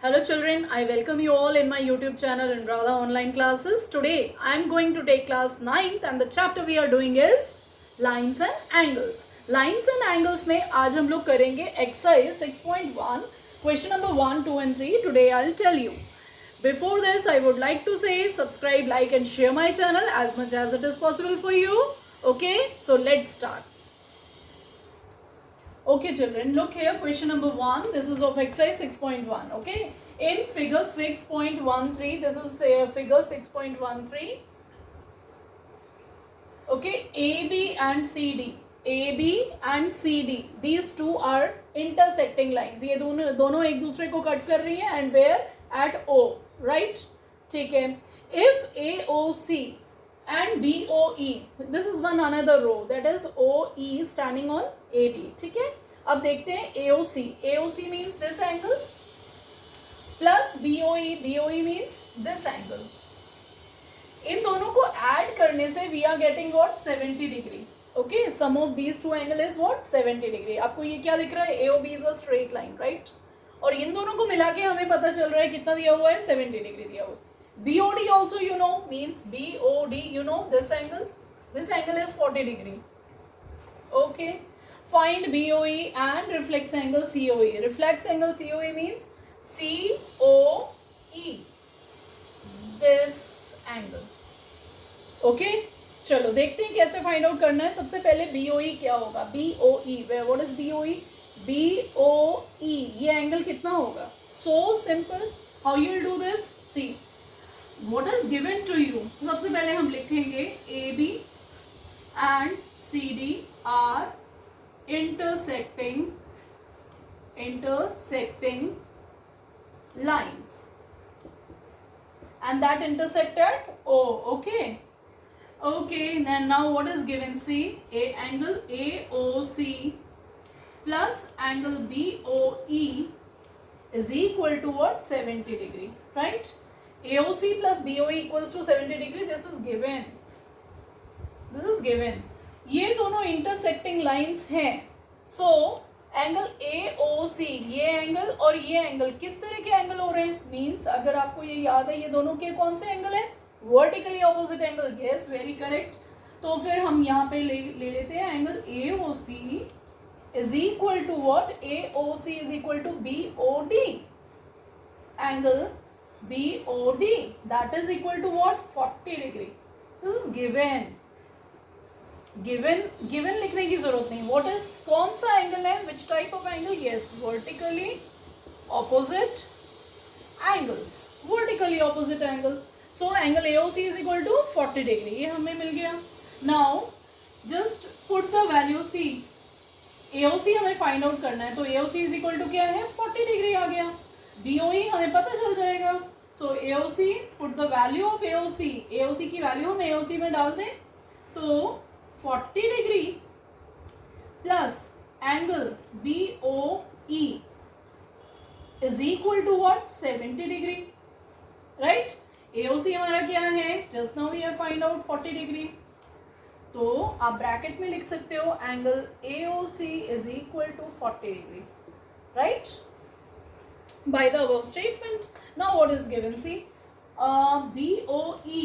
Hello children, I welcome you all in my YouTube channel in Radha Online Classes. Today I am going to take class 9th and the chapter we are doing is Lines and Angles. Lines and Angles में आज हम लोग करेंगे exercise 6.1 question number 1, 2 and 3. Today I'll tell you. Before this I would like to say subscribe, like and share my channel as much as it is possible for you. Okay, so let's start. Okay children, look here, question number 1, this is of exercise 6.1, okay. In figure 6.13, this is figure 6.13, okay, AB and CD, these two are intersecting lines, ये दोनों एक दूसरे को cut कर रही है and where at O, right, ठीक है. If AOC and BOE, this is one another row, that is OE standing on AB, ठीक है. अब देखते हैं AOC means this angle plus BOE means this angle. इन दोनों को ऐड करने से we are getting what 70 degree. Okay, sum of these two angle is what 70 degree. आपको ये क्या दिख रहा है? AOB is a straight line, right? और इन दोनों को मिला के हमें पता चल रहा है कितना दिया हुआ है 70 degree दिया हुआ है. BOD also you know means BOD, you know this angle is 40 degree. Okay, find BOE and reflex angle COE. Reflex angle COE means COE, this angle. Okay, चलो देखते हैं कैसे फाइंड आउट करना है. सबसे पहले BOE क्या होगा? BOE, what is BOE? BOE, ये एंगल कितना होगा? So simple. How you will do this? See, what is given to you? सबसे पहले हम लिखेंगे AB and CD are intersecting lines, and that intersect at O. Okay, then now what is given? See, a angle AOC plus angle BOE is equal to what? 70 degree, right? AOC plus BOE equals to 70 degree. This is given. ये दोनों intersecting lines हैं. सो angle AOC, ये angle और ये angle किस तरह के angle हो रहे हैं? मींस अगर आपको ये याद है, ये दोनों के कौन से एंगल है? Vertically opposite angle. Yes, very correct. तो फिर हम यहाँ पे ले लेते हैं angle AOC is equal to what? AOC is equal to BOD. Angle BOD that is equal to what? 40 degree. This is given लिखने की जरूरत नहीं. व्हाट इज, कौन सा एंगल है? Which type of angle? Yes, vertically opposite angle. So angle AOC is equal to 40 degree. ये हमें मिल गया. Now just put the value. See, AOC हमें फाइंड आउट करना है, तो AOC इज इक्वल टू क्या है? 40 डिग्री आ गया. BOE हमें पता चल जाएगा. So AOC, put the value of AOC की वैल्यू हम AOC में डाल दें तो 40 degree plus angle BOE is equal to what? 70 degree, right. AOC हमारा क्या है? Just now we have find out 40 degree. तो आप ब्रैकेट में लिख सकते हो angle AOC is equal to 40 degree, right, by the above statement. Now what is given? See, BOE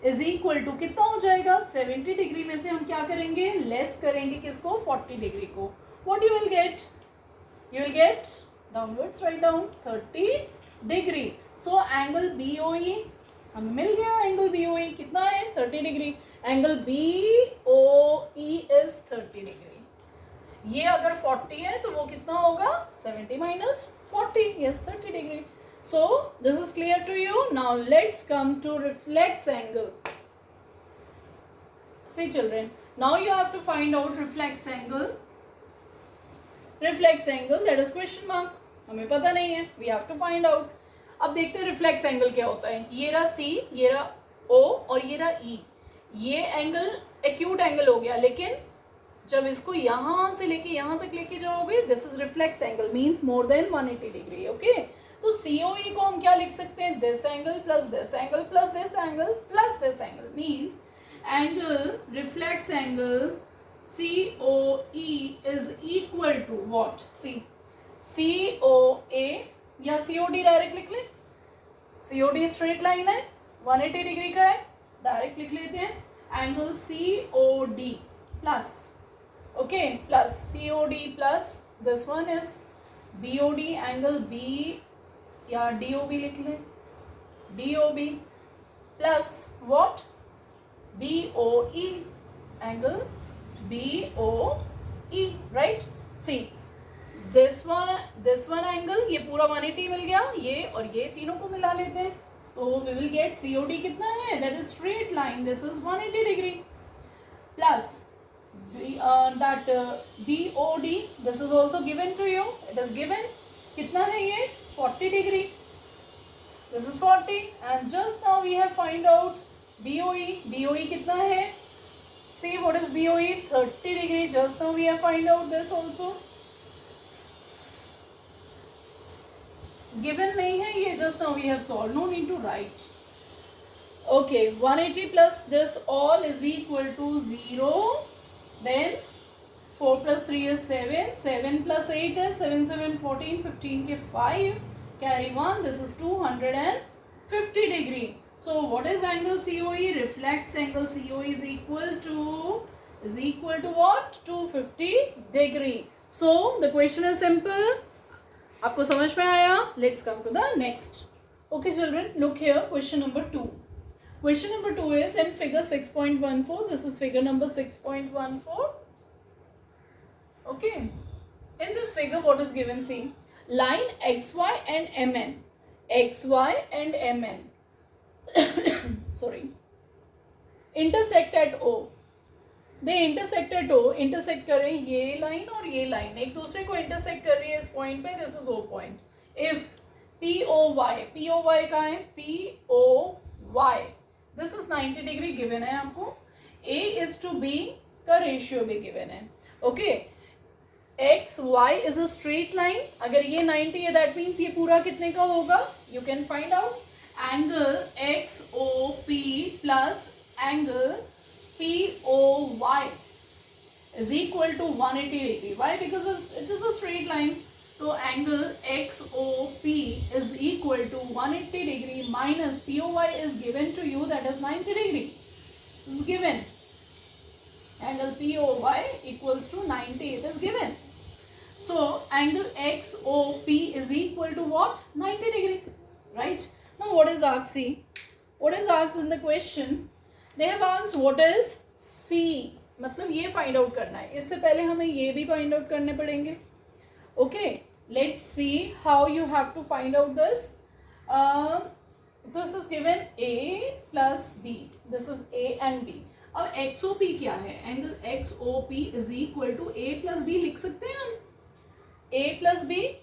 is equal to कितना हो जाएगा? 70 डिग्री में से हम क्या करेंगे? लेस करेंगे किसको? 40 डिग्री को. What you will get? You will get downwards, write down, 30 degree. So angle BOE हमें मिल गया. एंगल BOE कितना है? 30 degree. Angle BOE is 30 degree. ये अगर 40 है तो वो कितना होगा? 70 minus 40. Yes, 30 degree. So this is clear to you. Now let's come to reflex angle. See children, now you have to find out reflex angle. That is question mark. हमें पता नहीं है. We have to find out. अब देखते हैं reflex angle क्या होता है. ये रहा C, ये रहा O और ये रहा E. ये एंगल acute एंगल हो गया, लेकिन जब इसको यहाँ से लेके यहाँ तक लेके जाओगे, this is reflex angle means more than 180 degree. Okay. तो COE को हम क्या लिख सकते हैं? This angle plus this angle plus this angle plus this angle means angle reflex angle COE is equal to what? See, COA या COD direct लिख ले, COD स्ट्रेट लाइन है, 180 डिग्री का है, डायरेक्ट लिख लेते हैं, angle COD plus, okay, plus COD plus this one is BOD, angle B या DOB लिख लें, DOB plus what, BOE, angle BOE, right. See this one angle, ये पूरा 180 मिल गया, ये और ये तीनों को मिला लेते हैं, तो वी विल गेट COD कितना है, that is straight line, this is 180 degree, plus that BOD, this is also given to you, it is given, कितना है ये, 40 degree, this is 40, and just now we have find out BOE कितना है, see what is BOE, 30 degree, just now we have find out this also, given नहीं है ये, just now we have solved, no need to write. Okay, 180 plus this all is equal to 0. Then 4 plus 3 is 7. 7 plus 8 is 7, 7, 14, 15 के 5. Carry 1. This is 250 degree. So what is angle COE? Reflex angle COE is equal to what? 250 degree. So the question is simple. आपको समझ में आया? Let's come to the next. Okay children, look here. Question number 2. Question number 2 is in figure 6.14. This is figure number 6.14. Okay. In this figure, what is given? See, line XY and MN. XY and MN. Sorry. Intersect at O. They intersect at O. Intersect कर रहे हैं ये line और ये line. एक दूसरे को intersect कर रही है इस point पे. This is O point. If POY का है POY. This is 90 degree given है आपको. A is to B का ratio भी given है. Okay. XY is a straight line. अगर ये 90 है, that means ये पूरा कितने का होगा? You can find out. Angle XOP plus angle POY is equal to 180 degree. Why? Because it is a straight line. So angle XOP is equal to 180 degree minus POY is given to you, that is 90 degree. This is given. Angle POY equals to 90. It is given. So angle XOP is equal to what? 90 degree. Right? Now what is asked? See, what is asked in the question? They have asked what is C. मतलब ये find out करना है. इससे पहले हमें ये भी find out करने पड़ेंगे. Okay. Let's see how you have to find out this. This is given A plus B. This is A and B. अब XOP क्या है? Angle XOP is equal to A plus B लिख सकते हैं हम. A plus B.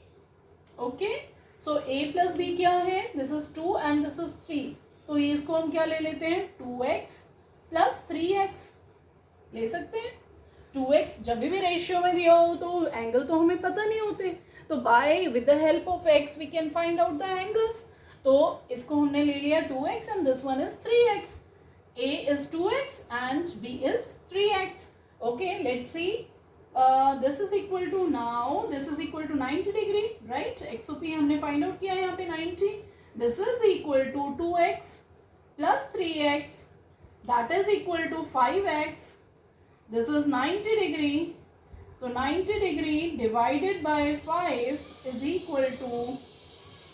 Okay. So A plus B क्या है? This is 2 and this is 3. तो ये इसको हम क्या ले लेते हैं? 2x plus 3x ले सकते हैं. 2x जब भी रेशियो में दिया हो तो एंगल तो हमें पता नहीं होते, तो by with the help of x we can find out the angles. तो इसको हमने ले लिया 2x and this one is 3x. A is 2x and B is 3x. Okay, let's see. This is equal to, now this is equal to 90 degree, right? XOP हमने find out किया यहाँ पे 90. This is equal to 2x plus 3x, that is equal to 5x. This is 90 degree. So 90 degree divided by 5 is equal to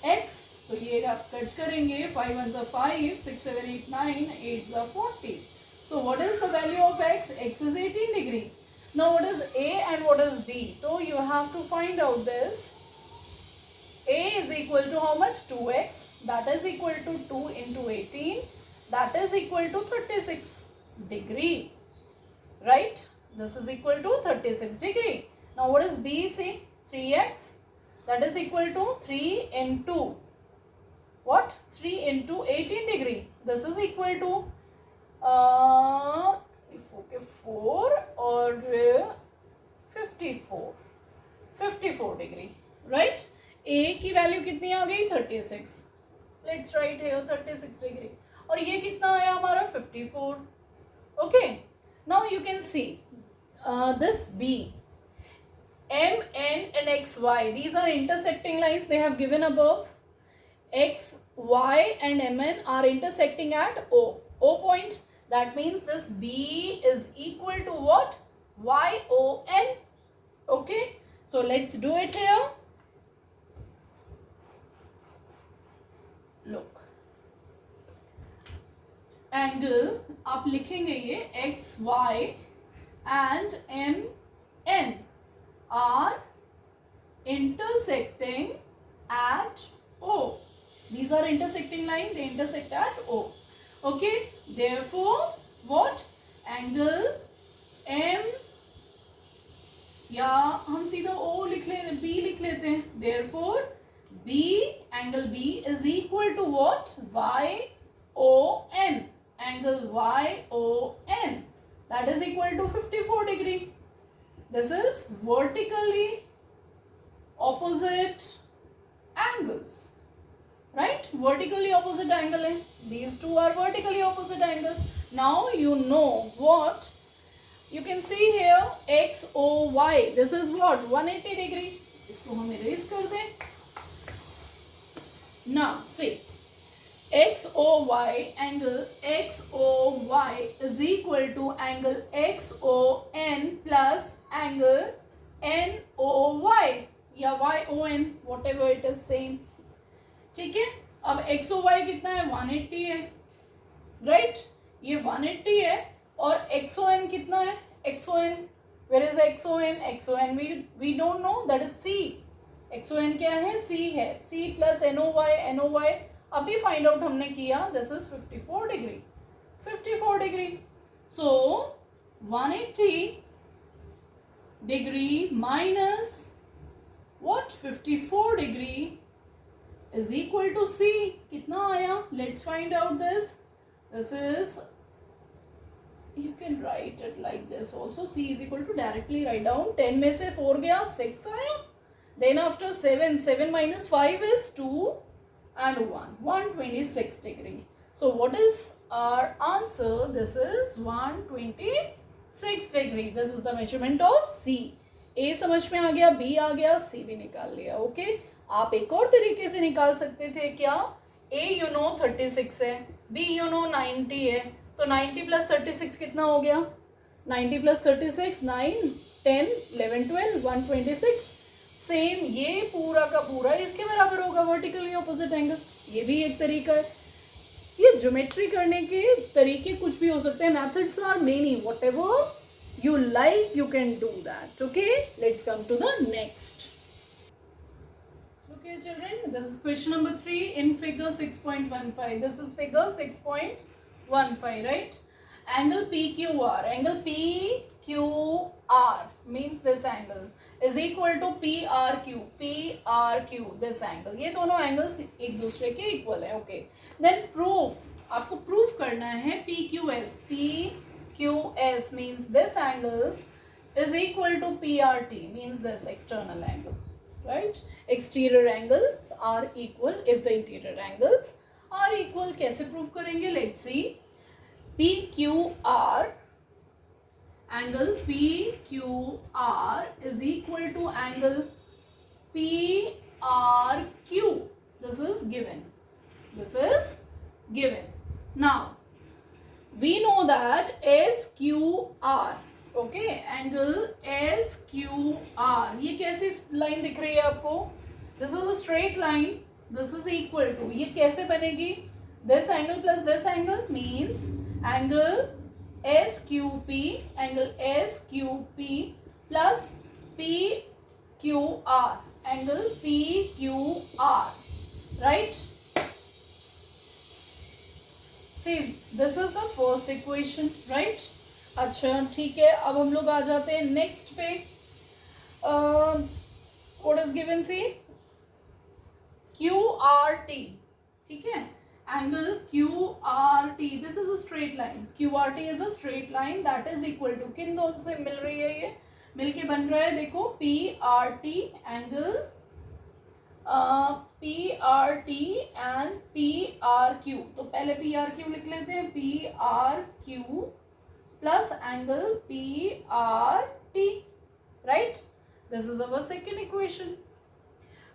x. तो ये आप cut करेंगे, 5 1s are 5, 6 7 8 9, 8s are 40. So what is the value of x? X is 18 degree. Now what is A and what is B? So you have to find out this. A is equal to how much? 2x. That is equal to 2 into 18. That is equal to 36 degree. Right? This is equal to 36 degree. Now what is B? See, 3x. That is equal to 3 into what? 3 into 18 degree. This is equal to 4 or 54 degree. Right? A की value कितनी आ गई? 36. Let's write here 36 degree. और ये कितना आया हमारा? 54. Okay. Now you can see this B. MN and XY. These are intersecting lines they have given above. X, Y and MN are intersecting at O. O point. That means this B is equal to what? YON. Okay. So let's do it here. Look. Angle आप लिखेंगे ये XY and MN are intersecting at O. These are intersecting lines, they intersect at O. Okay, therefore what? Angle M, या हम सीधा O लिख लेते, B लिख लेते हैं. Therefore B, angle B is equal to what? YON. Angle YON. That is equal to 54 degree. This is vertically opposite angles. Right? Vertically opposite angle hai. These two are vertically opposite angle. Now you know what? You can see here XOY. This is what? 180 degree. इसको हम erase कर दें. Now see. XOY, angle XOY is equal to angle XON plus angle NOY या YON, whatever it is, same. ठीक है. अब XOY कितना है? 180 है, राइट? ये 180 है. और XON कितना है? XON, where is XON? XON we don't know, that is C. XON क्या है? C है. C plus NOY अभी फाइंड आउट हमने किया. This is 54 degree. 54 degree. So 180 degree minus what? 54 degree is equal to C. कितना आया? Let's find out this. This is, you can write it like this also. C is equal to, directly write down, 10 में से 4 गया, 6 आया. Then after 7 minus 5 is 2 and 1, 126 degree. So what is our answer? This is 126 degree. This is the measurement of C. A समझ में आ गया, B आ गया, C भी निकाल लिया. ओके. आप एक और तरीके से निकाल सकते थे. क्या? A you know 36 है, B you know 90 है. तो 90 प्लस 36 कितना हो गया? 90 प्लस 36, 9, 10, 11, 12, 126. सेम ये पूरा का पूरा इसके बराबर होगा, वर्टिकली ऑपोजिट एंगल. ये भी एक तरीका है. ये ज्योमेट्री करने के तरीके कुछ भी हो सकते हैं. Methods are many. Whatever you like you can do that. Okay, let's come to the next. Okay children, this is question number 3 in figure 6.15. This is figure 6.15, right? Angle PQR. Angle PQR means this angle is equal to PRQ. PRQ, this angle. ये दोनों angles एक दूसरे के equal है. Okay. Then proof. आपको proof करना है PQS. PQS means this angle is equal to PRT, means this external angle. Right? Exterior angles are equal if the interior angles are equal. कैसे proof करेंगे? Let's see. PQR, angle PQR is equal to angle PRQ. This is given. This is given. Now we know that SQR. Okay, angle SQR. ये कैसी line दिख रही है आपको? This is a straight line. This is equal to, ये कैसे बनेगी? This angle plus this angle means angle SQP. Angle SQP plus PQR. Angle PQR. Right? See, this is the first equation, right? अच्छा ठीक है. अब हम लोग आ जाते हैं नेक्स्ट पे. What is given? See QRT. ठीक है, angle QRT. This is a straight line. QRT is a straight line that is equal to, किन दोनों से मिल रही है? ये मिलके बन रहा है, देखो, PRT angle PRT and PRQ. तो पहले PRQ लिख लेते हैं. PRQ plus angle PRT, right? This is our second equation.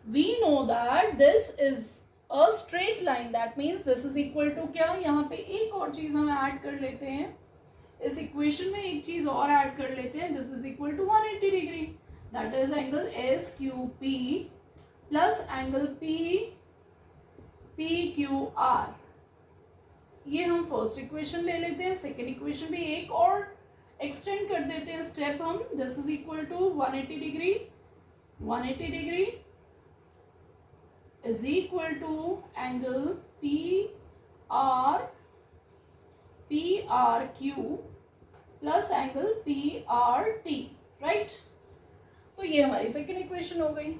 We know that this is a straight line. That means this is equal to क्या, यहाँ पे एक और चीज हम ऐड कर लेते हैं, इस इक्वेशन में एक चीज और ऐड कर लेते हैं. This is equal to 180 degree. That is angle S Q P plus angle P Q R. ये हम फर्स्ट इक्वेशन ले लेते हैं. सेकेंड इक्वेशन भी एक और एक्सटेंड कर देते हैं स्टेप हम. This is equal to 180 degree. 180 degree is equal to angle PRQ plus angle PRT, right? तो ये हमारी सेकेंड इक्वेशन हो गई.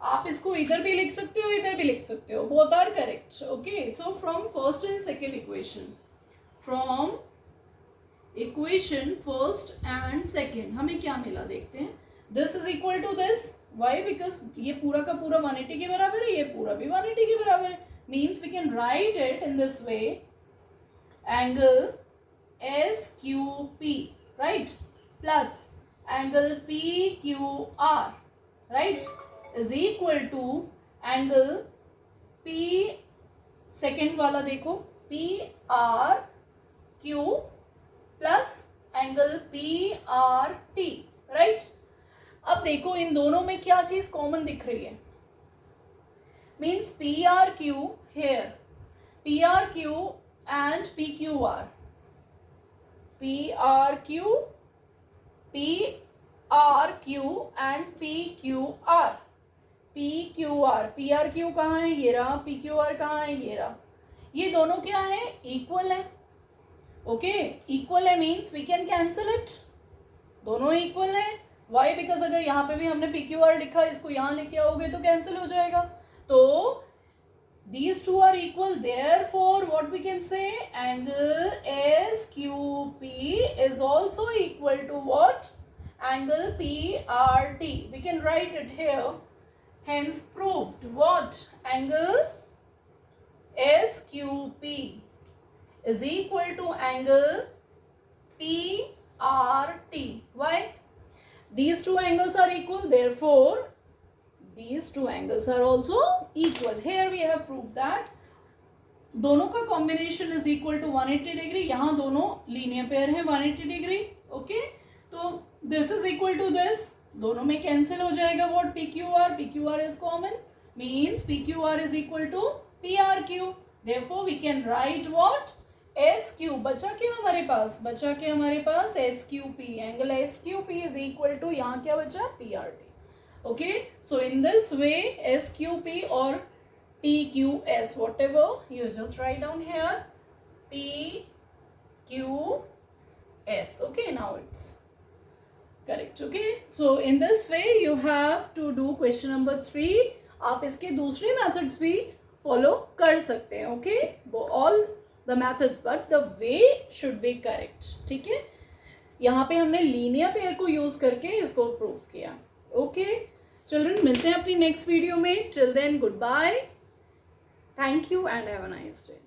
आप इसको इधर भी लिख सकते हो, इधर भी लिख सकते हो. Both are correct. Okay, so from first and second equation, from equation first and second हमें क्या मिला देखते हैं. This is equal to this. Why? Because ये पूरा का पूरा 180 के बराबर है, ये पूरा भी 180 के बराबर है. Means we can write it in this way, angle S Q P, right, plus angle P Q R, right, is equal to angle P, second वाला देखो, P R Q plus angle P R T, right. अब देखो इन दोनों में क्या चीज common दिख रही है. Means P R Q here, P R Q and P Q R, P R Q and P Q R, P R Q कहाँ है, ये रहा. पी क्यू आर कहाँ है, ये रहा. ये दोनों क्या है, इक्वल है. ओके, इक्वल है means we can cancel it. दोनों इक्वल है. वाई? बिकॉज अगर यहाँ पे भी हमने पी क्यू आर लिखा, इसको यहाँ लेके आओगे तो कैंसिल हो जाएगा. तो these two are equal, therefore what we can say, angle SQP is also equal to what, angle PRT. We can write it here. Hence proved. What? Angle SQP is equal to angle PRT. Why? These two angles are equal, therefore these two angles are also equal. Here we have proved that दोनों का combination is equal to 180 degree. यहाँ दोनों linear pair हैं 180 degree. Okay, तो this is equal to this. दोनों में cancel हो जाएगा. What? PQR. PQR is common. Means PQR is equal to PRQ. Therefore we can write what? SQ. बचा क्या हमारे पास? बचा क्या हमारे पास? SQP. Angle SQP is equal to, यहाँ क्या बचा? PRT. Okay, so in this way SQP or PQS, whatever you just write down here, PQS. Okay, now it's correct. Okay, so in this way you have to do question number 3. आप इसके दूसरे methods भी follow कर सकते हैं. Okay, all the methods but the way should be correct. ठीक है, यहाँ पे हमने लीनियर पेयर को यूज करके इसको प्रूव किया. ओके चिल्ड्रन, मिलते हैं अपनी नेक्स्ट वीडियो में. Till then goodbye, thank you and have a nice day.